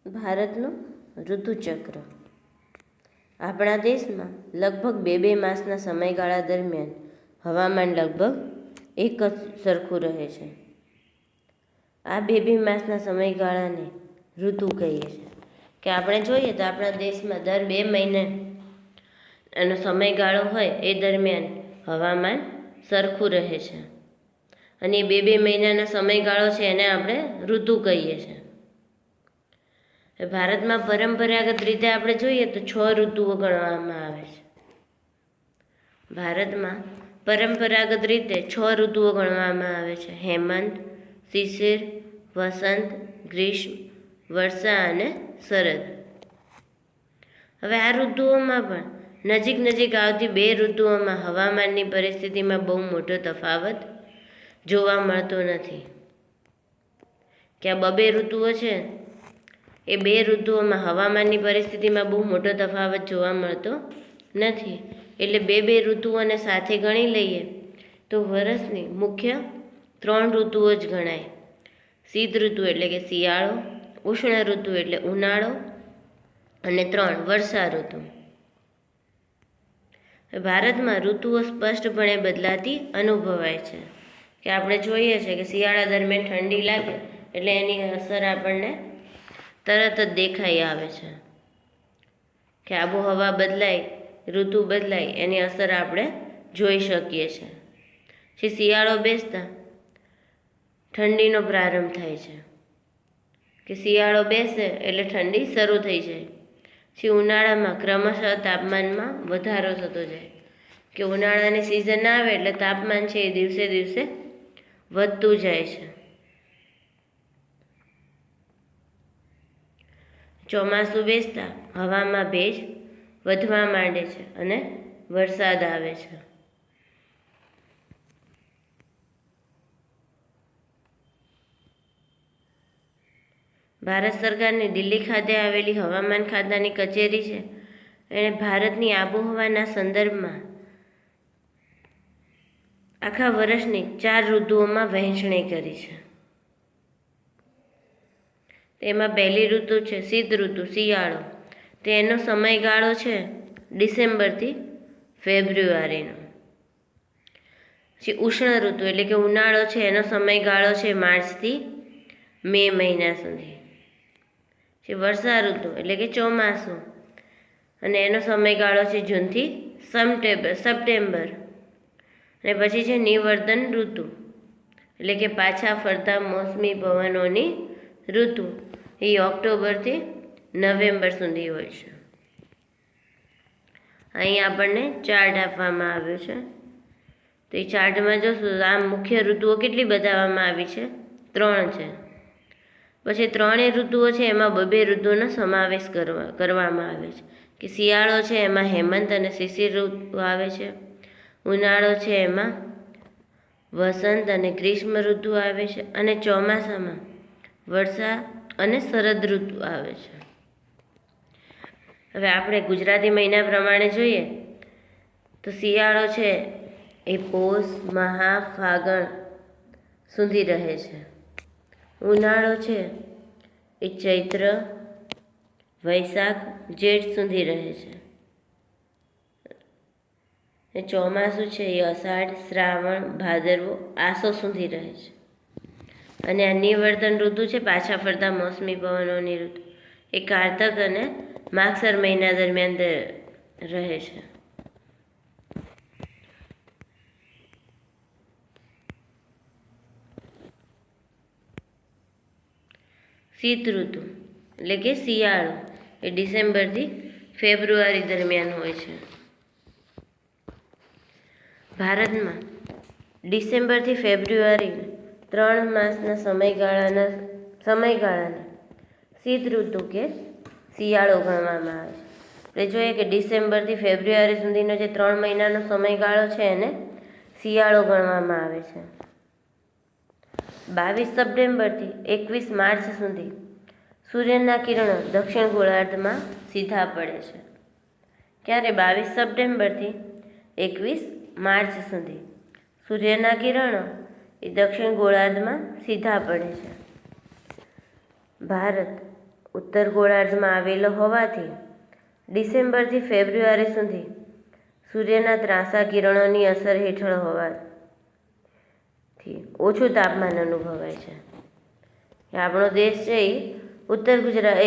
ભારતનું ઋતુચક્ર. આપણા દેશમાં લગભગ બે માસના સમયગાળા દરમિયાન હવામાન લગભગ એક જ સરખું રહે છે. આ બે માસના સમયગાળાને ઋતુ કહીએ છીએ. કે આપણે જોઈએ તો આપણા દેશમાં દર 2 મહિને એનો સમયગાળો હોય એ દરમિયાન હવામાન સરખું રહે છે. અને એ બે મહિનાનો સમયગાળો છે એને આપણે ઋતુ કહીએ છીએ. ભારતમાં પરંપરાગત રીતે આપણે જોઈએ તો 6 ઋતુઓ ગણવામાં આવે છે. ભારતમાં પરંપરાગત રીતે 6 ઋતુઓ ગણવામાં આવે છે: હેમંત, શિશિર, વસંત, ગ્રીષ્મ, વર્ષા અને શરદ. હવે આ ઋતુઓમાં પણ નજીક આવતી 2 ઋતુઓમાં હવામાનની પરિસ્થિતિમાં બહુ મોટો તફાવત જોવા મળતો નથી. કે આ બે ઋતુઓ છે એ 2 ઋતુઓમાં હવામાનની પરિસ્થિતિમાં બહુ મોટો તફાવત જોવા મળતો નથી. એટલે બે ઋતુઓને સાથે ગણી લઈએ તો વર્ષની મુખ્ય 3 ઋતુઓ જ ગણાય: શીત ઋતુ એટલે કે શિયાળો, ઉષ્ણ ઋતુ એટલે ઉનાળો અને 3 વર્ષા ઋતુ. ભારતમાં ઋતુઓ સ્પષ્ટપણે બદલાતી અનુભવાય છે. કે આપણે જોઈએ છે કે શિયાળા દરમિયાન ઠંડી લાગે એટલે એની અસર આપણને તરત જ દેખાઈ આવે છે. કે આબોહવા બદલાય, ઋતુ બદલાય એની અસર આપણે જોઈ શકીએ છીએ. પછી શિયાળો બેસતા ઠંડીનો પ્રારંભ થાય છે. કે શિયાળો બેસે એટલે ઠંડી શરૂ થઈ જાય. પછી ઉનાળામાં ક્રમશઃ તાપમાનમાં વધારો થતો જાય. કે ઉનાળાની સિઝન આવે એટલે તાપમાન છે એ દિવસે દિવસે વધતું જાય છે. ચોમાસું બેસતા હવામાં ભેજ વધવા માંડે છે અને વરસાદ આવે છે. ભારત સરકારની દિલ્હી ખાતે આવેલી હવામાન ખાતાની કચેરી છે એણે ભારતની આબોહવાના સંદર્ભમાં આખા વર્ષની 4 ઋતુઓમાં વહેંચણી કરી છે. તેમાં પહેલી ઋતુ છે શીત ઋતુ, શિયાળો. તેનો સમયગાળો છે ડિસેમ્બરથી ફેબ્રુઆરીનો. પછી ઉષ્ણ ઋતુ એટલે કે ઉનાળો છે એનો સમયગાળો છે માર્ચથી મે મહિના સુધી. પછી વર્ષા ઋતુ એટલે કે ચોમાસું, અને એનો સમયગાળો છે જૂનથી સપ્ટેમ્બર. અને પછી છે નિવર્તન ઋતુ એટલે કે પાછા ફરતા મોસમી પવનોની ઋતુ. એ ઓક્ટોબરથી નવેમ્બર સુધી હોય છે. અહીં આપણને ચાર્ટ આપવામાં આવ્યો છે. તો એ ચાર્ટમાં જોશું તો આ મુખ્ય ઋતુઓ કેટલી બતાવવામાં આવી છે? 3 છે. પછી 3 ઋતુઓ છે એમાં બે ઋતુનો સમાવેશ કરવામાં આવે છે. કે શિયાળો છે એમાં હેમંત અને શિશિર ઋતુ આવે છે. ઉનાળો છે એમાં વસંત અને ગ્રીષ્મ ઋતુ આવે છે. અને ચોમાસામાં વર્ષા અને શરદ ઋતુ આવે છે. હવે આપણે ગુજરાતી મહિના પ્રમાણે જોઈએ તો શિયાળો છે એ પોષ, મહા, ફાગણ સુધી રહે છે. ઉનાળો છે એ ચૈત્ર, વૈશાખ, જેઠ સુધી રહે છે. ચોમાસું છે એ અષાઢ, શ્રાવણ, ભાદરવો, આસો સુધી રહે છે. અને આ નિવર્તન ઋતુ છે પાછા ફરતા મોસમી પવનોની ઋતુ, એ કારતક અને માગસર મહિના દરમિયાન રહે છે. શીત ઋતુ એટલે કે શિયાળો એ ડિસેમ્બરથી ફેબ્રુઆરી દરમિયાન હોય છે. ભારતમાં ડિસેમ્બરથી ફેબ્રુઆરી 3 માસના સમયગાળાને શીત ઋતુ કે શિયાળો ગણવામાં આવે છે. આપણે જોઈએ કે ડિસેમ્બરથી ફેબ્રુઆરી સુધીનો જે 3 મહિનાનો સમયગાળો છે એને શિયાળો ગણવામાં આવે છે. 22 સપ્ટેમ્બરથી 21 માર્ચ સુધી સૂર્યના કિરણો દક્ષિણ ગોળાર્ધમાં સીધા પડે છે. ક્યારે? 22 સપ્ટેમ્બરથી 21 માર્ચ સુધી સૂર્યના કિરણો એ દક્ષિણ ગોળાર્ધમાં સીધા પડે છે. ભારત ઉત્તર ગોળાર્ધમાં આવેલો હોવાથી ડિસેમ્બરથી ફેબ્રુઆરી સુધી સૂર્યના ત્રાંસા કિરણોની અસર હેઠળ હોવાથી ઓછું તાપમાન અનુભવાય છે. આપણો દેશ છે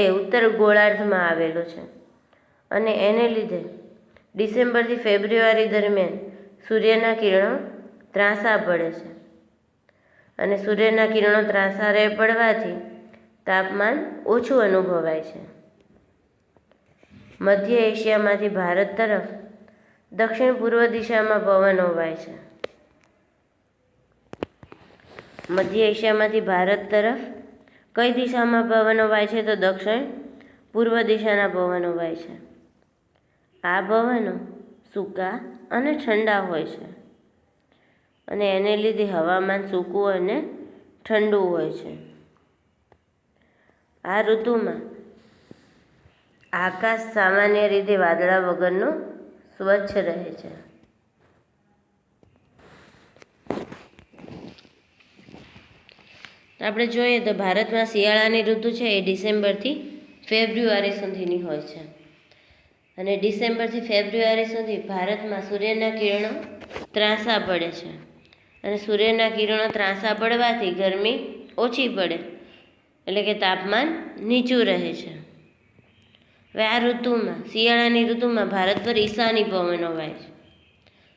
એ ઉત્તર ગોળાર્ધમાં આવેલો છે અને એને લીધે ડિસેમ્બરથી ફેબ્રુઆરી દરમિયાન સૂર્યના કિરણો ત્રાંસા પડે છે અને સૂર્યના કિરણો ત્રાંસા પડવાથી તાપમાન ઓછું અનુભવાય છે. મધ્ય એશિયામાંથી ભારત તરફ દક્ષિણ પૂર્વ દિશામાં પવન વાય છે. મધ્ય એશિયામાંથી ભારત તરફ કઈ દિશામાં પવનો વાય છે? તો દક્ષિણ પૂર્વ દિશાના પવનો વાય છે. આ પવનો સૂકા અને ઠંડા હોય છે અને એને લીધે હવામાન સૂકું અને ઠંડુ હોય છે. આ ઋતુમાં આકાશ સામાન્ય રીતે વાદળા વગરનું સ્વચ્છ રહે છે. આપણે જોઈએ તો ભારતમાં શિયાળાની ઋતુ છે એ ડિસેમ્બરથી ફેબ્રુઆરી સુધીની હોય છે અને ડિસેમ્બરથી ફેબ્રુઆરી સુધી ભારતમાં સૂર્યના કિરણો ત્રાંસા પડે છે અને સૂર્યના કિરણો ત્રાંસા પડવાથી ગરમી ઓછી પડે એટલે કે તાપમાન નીચું રહે છે. હવે આ ઋતુમાં શિયાળાની ઋતુમાં ભારત પર ઈશાની પવનો વાય છે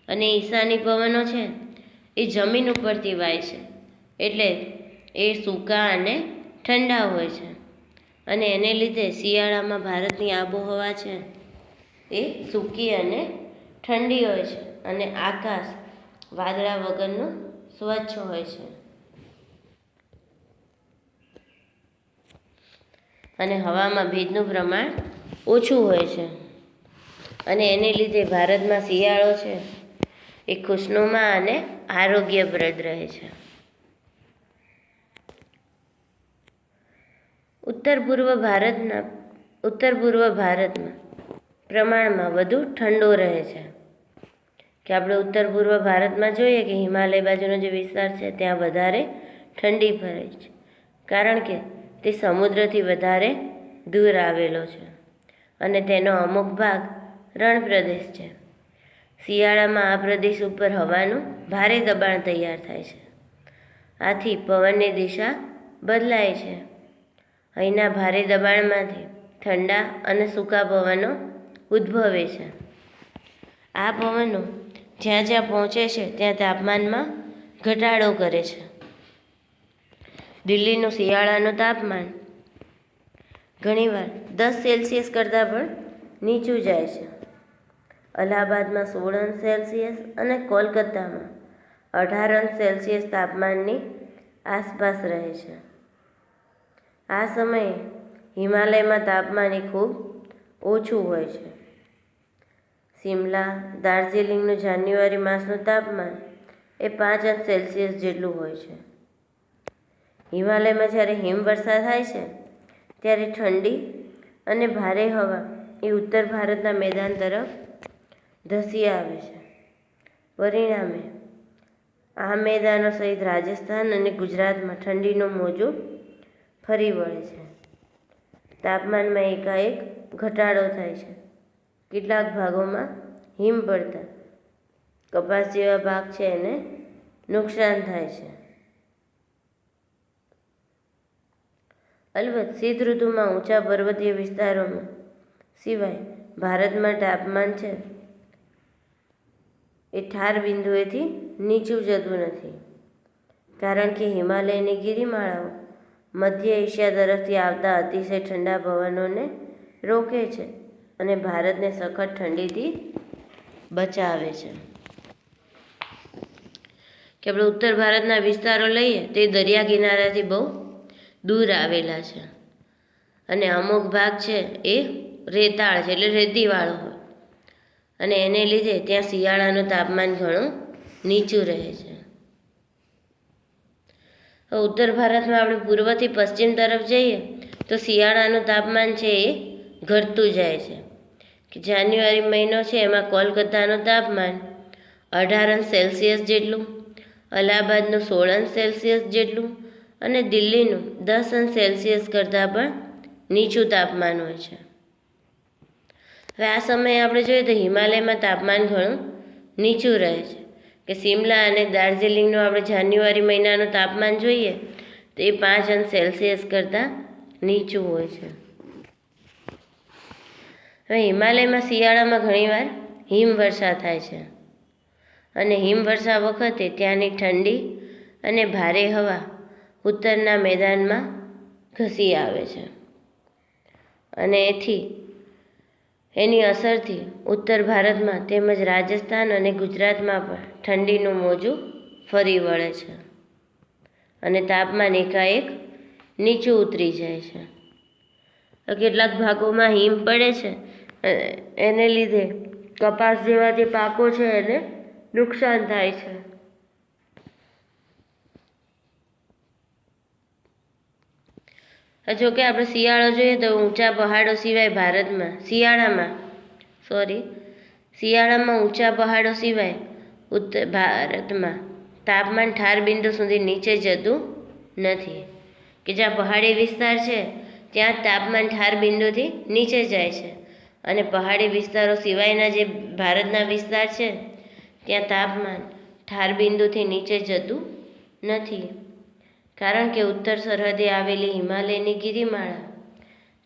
અને ઈશાની પવનો છે એ જમીન ઉપરથી વાય છે એટલે એ સૂકા અને ઠંડા હોય છે અને એને લીધે શિયાળામાં ભારતની આબોહવા છે એ સૂકી અને ઠંડી હોય છે અને આકાશ વાદળા વગરનું સ્વચ્છ હોય છે અને હવામાં ભેજનું પ્રમાણ ઓછું હોય છે અને એને લીધે ભારતમાં શિયાળો છે એ ખુશનુમા અને આરોગ્યપ્રદ રહે છે. ઉત્તર પૂર્વ ભારતમાં પ્રમાણમાં વધુ ઠંડો રહે છે કે આપણે ઉત્તર પૂર્વ ભારતમાં જોઈએ કે હિમાલય બાજુનો જે વિસ્તાર છે ત્યાં વધારે ઠંડી પડે છે કારણ કે તે સમુદ્રથી વધારે દૂર આવેલો છે અને તેનો અમુક ભાગ રણ પ્રદેશ છે. શિયાળામાં આ પ્રદેશ ઉપર હવાનું ભારે દબાણ તૈયાર થાય છે. આથી પવનની દિશા બદલાય છે. અહીંના ભારે દબાણમાંથી ઠંડા અને સૂકા પવનો ઉદ્ભવે છે. આ પવનો જ્યાં જ્યાં પહોંચે છે ત્યાં તાપમાનમાં ઘટાડો કરે છે. દિલ્હીનું શિયાળાનું તાપમાન ઘણીવાર 10 સેલ્સિયસ કરતાં પણ નીચું જાય છે. અલ્હાબાદમાં 16 અને કોલકાતામાં 18 તાપમાનની આસપાસ રહે છે. આ સમયે હિમાલયમાં તાપમાન ખૂબ ઓછું હોય છે. શિમલા, દાર્જિલિંગનું જાન્યુઆરી માસનું તાપમાન એ 5 જેટલું હોય છે. હિમાલયમાં જ્યારે હિમવર્ષા થાય છે ત્યારે ઠંડી અને ભારે હવા એ ઉત્તર ભારતના મેદાન તરફ ધસી આવે છે. પરિણામે આ મેદાનો સહિત રાજસ્થાન અને ગુજરાતમાં ઠંડીનું મોજું ફરી વળે છે. તાપમાનમાં એકાએક ઘટાડો થાય છે. કેટલાક ભાગોમાં હિમ પડતા કપાસ જેવા પાક છે એને નુકસાન થાય છે. અલબત્ત શીત ઋતુમાં ઊંચા પર્વતીય વિસ્તારોમાં સિવાય ભારતમાં તાપમાન છે એ ઠાર બિંદુએથી નીચું જતું નથી કારણ કે હિમાલયની ગિરિમાળાઓ મધ્ય એશિયા તરફથી આવતા અતિશય ઠંડા પવનોને રોકે છે અને ભારતને સખત ઠંડીથી બચાવે છે. કે આપણે ઉત્તર ભારતના વિસ્તારો લઈએ તે દરિયા કિનારાથી બહુ દૂર આવેલા છે અને અમુક ભાગ છે એ રેતાળ છે એટલે રેતીવાળો હોય અને એને લીધે ત્યાં શિયાળાનું તાપમાન ઘણું નીચું રહે છે. ઉત્તર ભારતમાં આપણે પૂર્વથી પશ્ચિમ તરફ જઈએ તો શિયાળાનું તાપમાન છે એ ઘટતું જાય છે કે જાન્યુઆરી મહિનો છે એમાં કોલકાતાનું તાપમાન 18 જેટલું, અલ્હાબાદનું 16 જેટલું અને દિલ્હીનું 10 કરતાં પણ નીચું તાપમાન હોય છે. હવે આ સમયે આપણે જોઈએ તો હિમાલયમાં તાપમાન ઘણું નીચું રહે છે, કે સિમલા અને દાર્જિલિંગનું આપણે જાન્યુઆરી મહિનાનું તાપમાન જોઈએ તો એ 5 અંશ સેલ્સિયસ કરતાં નીચું હોય છે. હવે હિમાલયમાં શિયાળામાં ઘણીવાર હિમવર્ષા થાય છે, અને હિમવર્ષા વખતે ત્યાંની ઠંડી અને ભારે હવા ઉત્તરના મેદાનમાં ઘસી આવે છે, અને એની અસરથી ઉત્તર ભારતમાં તેમજ રાજસ્થાન અને ગુજરાતમાં પણ ઠંડીનું મોજું ફરી વળે છે, અને તાપમાન એકાએક નીચું ઉતરી જાય છે. કેટલાક ભાગોમાં હિમ પડે છે, એને લીધે કપાસ જેવા જે પાકો છે એને નુકસાન થાય છે. જો કે આપણે શિયાળો જોઈએ તો ઊંચા પહાડો સિવાય શિયાળામાં ઊંચા પહાડો સિવાય ઉત્તર ભારતમાં તાપમાન ઠાર બિંદુ સુધી નીચે જતું નથી, કે જ્યાં પહાડી વિસ્તાર છે ત્યાં તાપમાન ઠાર બિંદુથી નીચે જાય છે, અને પહાડી વિસ્તારો સિવાયના જે ભારતના વિસ્તાર છે ત્યાં તાપમાન ઠાર બિંદુથી નીચે જતું નથી, કારણ કે ઉત્તર સરહદે આવેલી હિમાલયની ગિરિમાળા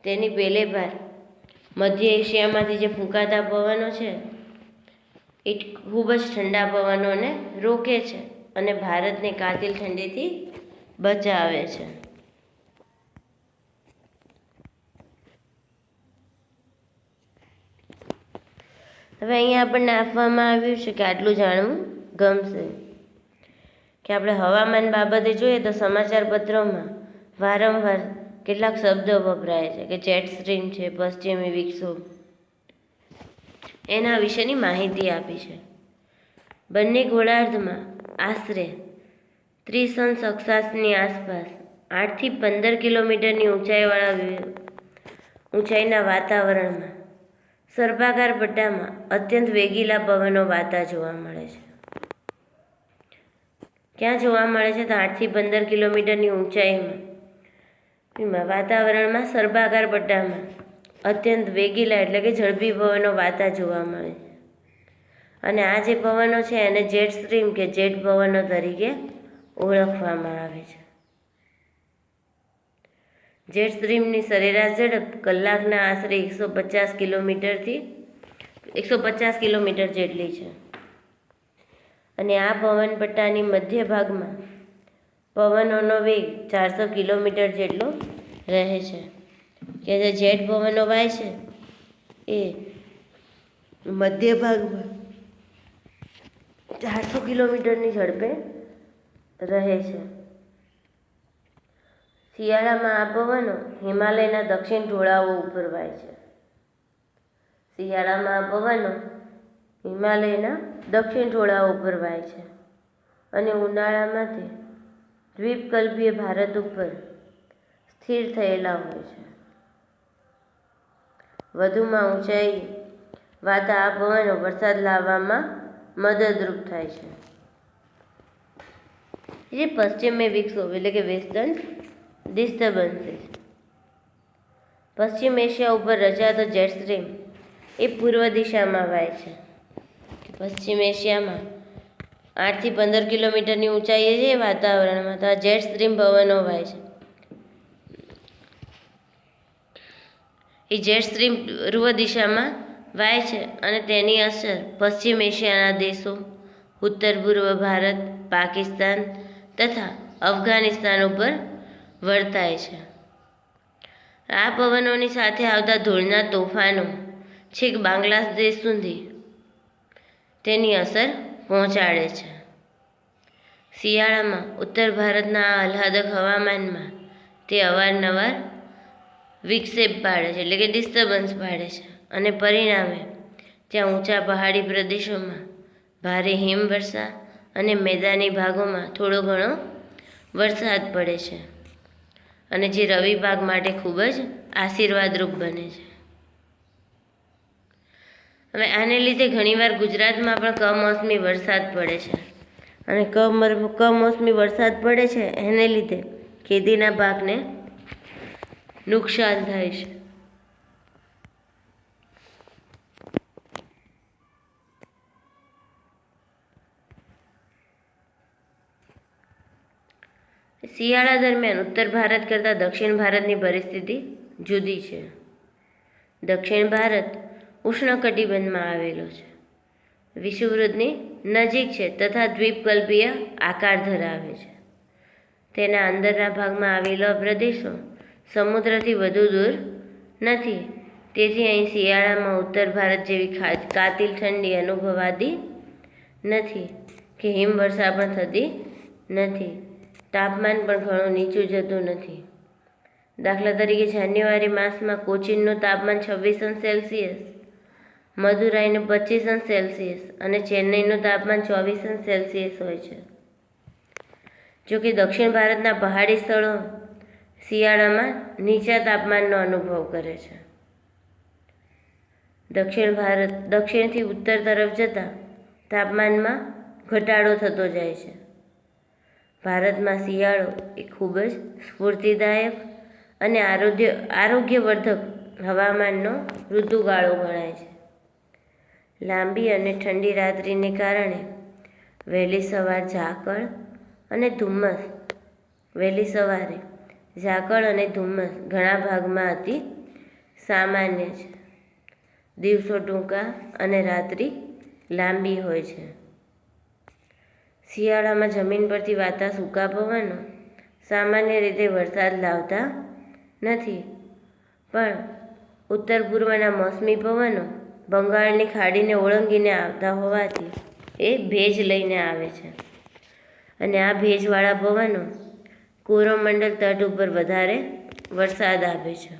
તેની પેલેપાર મધ્ય એશિયામાંથી જે ફૂંકાતા પવનો છે એ ખૂબ જ ઠંડા પવનોને રોકે છે અને ભારતને કાતિલ ઠંડીથી બચાવે છે. હવે અહીંયા આપણને આપવામાં આવ્યું છે કે આટલું જાણવું ગમશે, કે આપણે હવામાન બાબતે જોઈએ તો સમાચાર પત્રોમાં વારંવાર કેટલાક શબ્દો વપરાય છે, કે જેટ સ્ટ્રીમ છે, પશ્ચિમી વિક્ષોભ, એના વિશેની માહિતી આપી છે. બંને ગોળાર્ધમાં આશરે 30 અંશ અક્ષાંશની આસપાસ 8 થી 15 કિલોમીટરની ઊંચાઈના વાતાવરણમાં સર્પાકાર પટ્ટામાં અત્યંત વેગીલા પવનો વાતા જોવા મળે છે. ક્યાં જોવા મળે છે તો 8 થી 15 કિલોમીટરની ઊંચાઈમાં વાતાવરણમાં સર્પાકાર પટ્ટામાં અત્યંત વેગીલા એટલે કે ઝડપી પવનો વાતા જોવા મળે છે, અને આ જે પવનો છે એને જેટ સ્ટ્રીમ કે જેટ પવનો તરીકે ઓળખવામાં આવે છે. જેટ સ્ટ્રીમની સરેરાશ ઝડપ કલાકના આશરે 150 કિલોમીટર જેટલી છે, અને આ પવન પટ્ટાની મધ્ય ભાગમાં પવનોનો વેગ 400 કિલોમીટર જેટલો રહે છે, કે જે જેટ પવનો વાય છે એ મધ્ય ભાગમાં 400 કિલોમીટરની ઝડપે રહે છે. શિયાળામાં આ પવનો હિમાલયના દક્ષિણ ઢોળાવો ઉપર વાય છે. અને ઉનાળામાં તે દ્વીપકલ્પીય ભારત ઉપર સ્થિર થયેલા હોય છે. વધુમાં ઊંચાઈ વાતા આ પવનો વરસાદ લાવવામાં મદદરૂપ થાય છે. જે પશ્ચિમી વિક્ષોભ એટલે કે વેસ્ટર્ન ડિસ્ટર્બન્સીસ, પશ્ચિમ એશિયા ઉપર રચાતો જેટ સ્ટ્રીમ એ પૂર્વ દિશામાં વાય છે. પશ્ચિમ એશિયામાં 8 થી 15 કિલોમીટરની ઊંચાઈએ છે વાતાવરણમાં તો આ જેટ સ્ટ્રીમ પવનો વાય છે. એ જેટ સ્ટ્રીમ પૂર્વ દિશામાં વાય છે, અને તેની અસર પશ્ચિમ એશિયાના દેશો, ઉત્તર પૂર્વ ભારત, પાકિસ્તાન તથા અફઘાનિસ્તાન ઉપર વર્તાય છે. આ પવનોની સાથે આવતા ધૂળના તોફાનો છેક બાંગ્લાદેશ સુધી તેની અસર પહોંચાડે છે. શિયાળામાં ઉત્તર ભારતના આ આહલાદક હવામાનમાં તે અવારનવાર વિક્ષેપ પાડે છે એટલે કે ડિસ્ટર્બન્સ પાડે છે, અને પરિણામે ત્યાં ઊંચા પહાડી પ્રદેશોમાં ભારે હિમવર્ષા અને મેદાની ભાગોમાં થોડો ઘણો વરસાદ પડે છે, અને જે રવિ પાક માટે ખૂબ જ આશીર્વાદરૂપ બને છે. હવે આને લીધે ઘણીવાર ગુજરાતમાં પણ કમોસમી વરસાદ પડે છે, અને કમોસમી વરસાદ પડે છે એને લીધે ખેતીના પાકને નુકસાન થાય છે. શિયાળા દરમિયાન ઉત્તર ભારત કરતાં દક્ષિણ ભારતની પરિસ્થિતિ જુદી છે. દક્ષિણ ભારત ઉષ્ણકટિબંધમાં આવેલો છે, વિષુવવૃત્તની નજીક છે તથા દ્વીપકલ્પીય આકાર ધરાવે છે. તેના અંદરના ભાગમાં આવેલા પ્રદેશો સમુદ્રથી વધુ દૂર નથી, તેથી અહીં શિયાળામાં ઉત્તર ભારત જેવી કાતિલ ઠંડી અનુભવાતી નથી કે હિમવર્ષા પણ થતી નથી. તાપમાન પણ ઘણું નીચું જતું નથી. દાખલા તરીકે જાન્યુઆરી માસમાં કોચીનનું તાપમાન 26°C, મદુરાઈનું 25°C અને ચેન્નઈનું તાપમાન 24°C હોય છે. જો કે દક્ષિણ ભારતના પહાડી સ્થળો શિયાળામાં નીચા તાપમાનનો અનુભવ કરે છે. દક્ષિણથી ઉત્તર તરફ જતાં તાપમાનમાં ઘટાડો થતો જાય છે. ભારતમાં શિયાળો એ ખૂબ જ સ્ફૂર્તિદાયક અને આરોગ્યવર્ધક હવામાનનો ઋતુગાળો ગણાય છે. લાંબી અને ઠંડી રાત્રિને કારણે વહેલી સવારે ઝાકળ અને ધુમ્મસ ઘણા ભાગમાં અતિ સામાન્ય છે. દિવસો ટૂંકા અને રાત્રિ લાંબી હોય છે. શિયાળામાં જમીન પરથી વાતા સૂકા પવનો સામાન્ય રીતે વરસાદ લાવતા નથી, પણ ઉત્તર પૂર્વના મોસમી પવનો બંગાળની ખાડીને ઓળંગીને આવતા હોવાથી એ ભેજ લઈને આવે છે અને આ ભેજવાળા પવનો કોરોમંડળ તટ ઉપર વધારે વરસાદ આપે છે.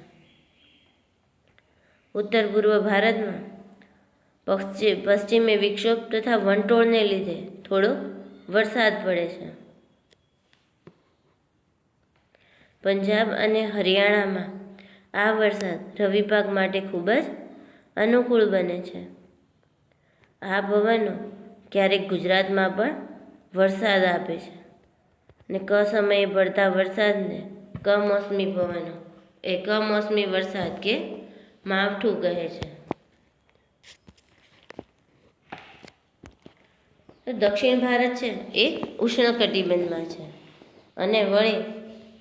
ઉત્તર પૂર્વ ભારતમાં પશ્ચિમે વિક્ષોભ તથા વંટોળને લીધે થોડો વરસાદ પડે છે. પંજાબ અને હરિયાણામાં આ વરસાદ રવિ પાક માટે ખૂબ જ અનુકૂળ બને છે. આ પવનો ક્યારેક ગુજરાતમાં પણ વરસાદ આપે છે અને સમયે પડતા વરસાદને કમોસમી વરસાદ કે માવઠું કહે છે. દક્ષિણ ભારત છે એ ઉષ્ણકટિબંધમાં છે અને વળી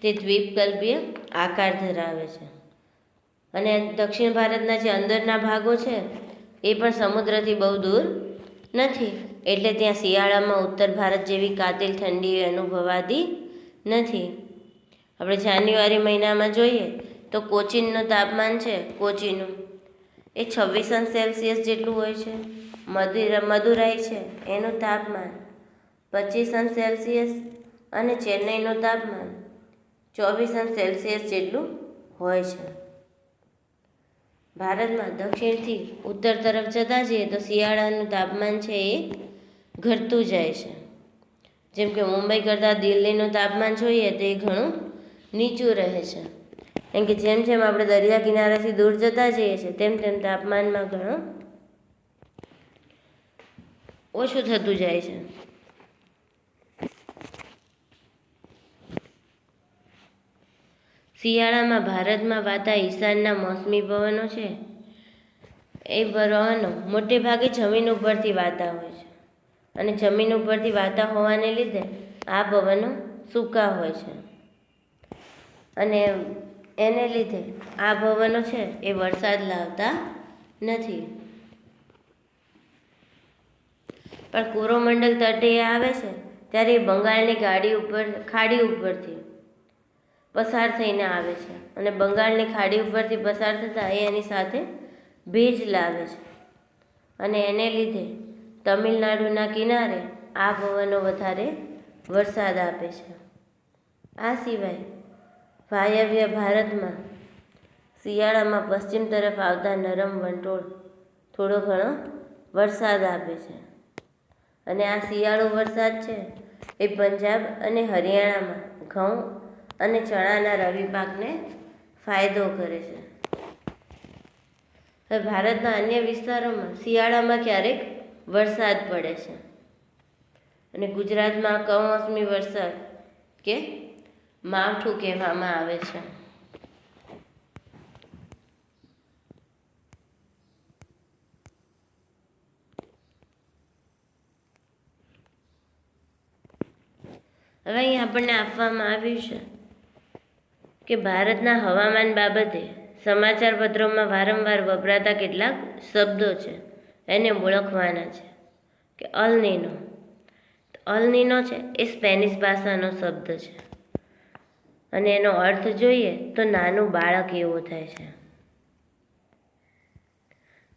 તે દ્વીપકલ્પીય આકાર ધરાવે છે. અને દક્ષિણ ભારતના જે અંદરના ભાગો છે એ પણ સમુદ્રથી બહુ દૂર નથી, એટલે ત્યાં શિયાળામાં ઉત્તર ભારત જેવી કાતિલ ઠંડી અનુભવાતી નથી. આપણે જાન્યુઆરી મહિનામાં જોઈએ તો કોચીનનું તાપમાન છે એ 26°C જેટલું હોય છે. મદુરાઈ છે એનું તાપમાન 25°C અને ચેન્નઈનું તાપમાન 24°C જેટલું હોય છે. ભારતમાં દક્ષિણથી ઉત્તર તરફ જતા જઈએ તો શિયાળાનું તાપમાન છે એ ઘટતું જાય છે. જેમ કે મુંબઈ કરતાં દિલ્હીનું તાપમાન જોઈએ તો એ ઘણું નીચું રહે છે, કેમ કે જેમ જેમ આપણે દરિયા કિનારાથી દૂર જતા જઈએ છીએ તેમ તેમ તાપમાનમાં ઘણું ઓછું થતું જાય છે. શિયાળામાં ભારતમાં વાતા ઈશાનના મોસમી પવનો છે એ પવનો મોટે ભાગે જમીન ઉપરથી વાતા હોય છે અને જમીન ઉપરથી વાતા હોવાને લીધે આ પવનો સૂકા હોય છે અને એને લીધે આ પવનો છે એ વરસાદ લાવતા નથી. પણ કોરોમંડળ તટે આવે છે ત્યારે એ બંગાળની ખાડી ઉપરથી પસાર થઈને આવે છે અને બંગાળની ખાડી ઉપરથી પસાર થતાં એ એની સાથે ભેજ લાવે છે અને એને લીધે તમિલનાડુના કિનારે આ પવનો વધારે વરસાદ આપે છે. આ સિવાય વાયવ્ય ભારતમાં શિયાળામાં પશ્ચિમ તરફ આવતા નરમ વંટોળ થોડો ઘણો વરસાદ આપે છે અને આ શિયાળુ વરસાદ છે એ પંજાબ અને હરિયાણામાં ઘઉં અને ચણાના રવિ પાકને ફાયદો કરે છે. હવે ભારતના અન્ય વિસ્તારોમાં શિયાળામાં ક્યારેક વરસાદ પડે છે અને ગુજરાતમાં કમોસમી વરસાદ કે માવઠું કહેવામાં આવે છે. હવે અહીં આપણને આપવામાં આવ્યું છે કે ભારતના હવામાન બાબતે સમાચાર પત્રોમાં વારંવાર વપરાતા કેટલાક શબ્દો છે, એને ઓળખવાના છે. કે અલ નીનો. અલ નીનો છે એ સ્પેનિશ ભાષાનો શબ્દ છે અને એનો અર્થ જોઈએ તો નાનું બાળક એવો થાય છે.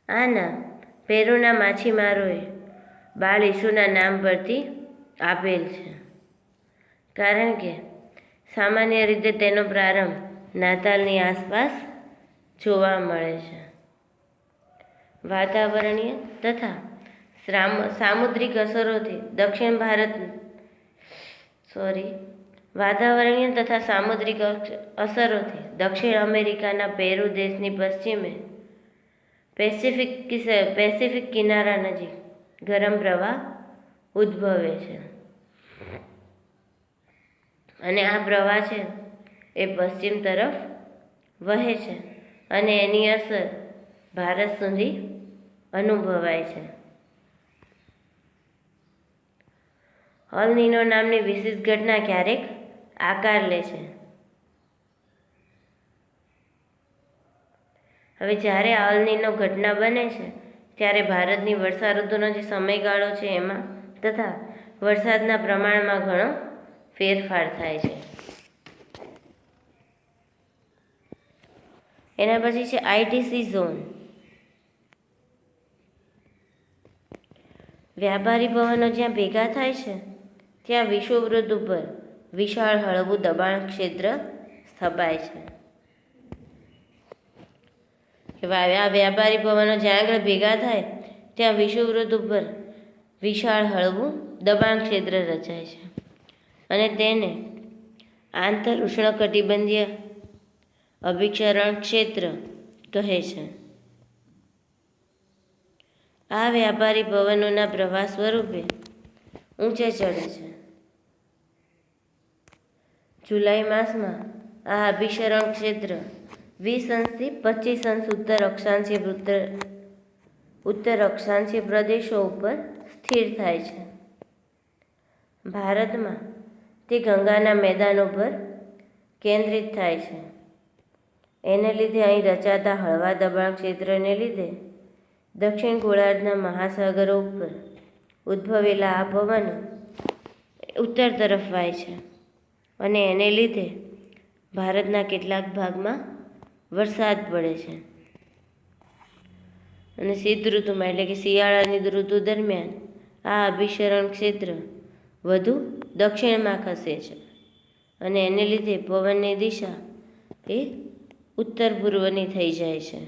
આ નામ પેરુના માછીમારોએ બાળ ઈસુના નામ પરથી આપેલ છે, કારણ કે સામાન્ય રીતે તેનો પ્રારંભ નાતાલની આસપાસ જોવા મળે છે. વાતાવરણીય તથા સામુદ્રિક અસરોથી દક્ષિણ અમેરિકાના પેરુ દેશની પશ્ચિમે પેસિફિક કિનારા નજીક ગરમ પ્રવાહ ઉદ્ભવે છે અને આ પ્રવાહ છે એ પશ્ચિમ તરફ વહે છે અને એની અસર ભારત સુધી અનુભવાય છે. અલ નીનો નામની વિશેષ ઘટના ક્યારેક આકાર લે છે. હવે જ્યારે અલ નીનો ઘટના બને છે ત્યારે ભારતની વર્ષાઋતુનો જે સમયગાળો છે એમાં તથા વરસાદના પ્રમાણમાં ઘણો ફેરફાર થાય છે. એના પછી છે આઈટીસી ઝોન. વ્યાપારી ભવનો જ્યાં ભેગા થાય છે ત્યાં વિષુવવૃત્ત ઉપર વિશાળ હળવું દબાણ ક્ષેત્ર સ્થપાય છે. આ વ્યાપારી ભવનો જ્યાં આગળ ભેગા થાય ત્યાં વિષુવવૃત્ત ઉપર વિશાળ હળવું દબાણ ક્ષેત્ર રચાય છે અને તેને આંતર ઉષ્ણકટિબંધીય અભિક્ષરણ ક્ષેત્ર કહે છે. આ વ્યાપારી ભવનોના પ્રવાહ સ્વરૂપે ઊંચે ચડે છે. જુલાઈ માસમાં આ અભિક્ષરણ ક્ષેત્ર 20 અંશથી 25 અંશ ઉત્તર અક્ષાંશીય પ્રદેશો ઉપર સ્થિર થાય છે. ભારતમાં તે ગંગાના મેદાનો પર કેન્દ્રિત થાય છે. એને લીધે અહીં રચાતા હળવા દબાણ ક્ષેત્રને લીધે દક્ષિણ ગોળાર્ધના મહાસાગરો ઉપર ઉદ્ભવેલા આ પવનો ઉત્તર તરફ વાય છે અને એને લીધે ભારતના કેટલાક ભાગમાં વરસાદ પડે છે અને શીત ઋતુમાં એટલે કે શિયાળાની ઋતુ દરમિયાન આ અભિક્ષરણ ક્ષેત્ર વધુ દક્ષિણમાં ખસે છે અને એને લીધે પવનની દિશા એ ઉત્તર પૂર્વની થઈ જાય છે.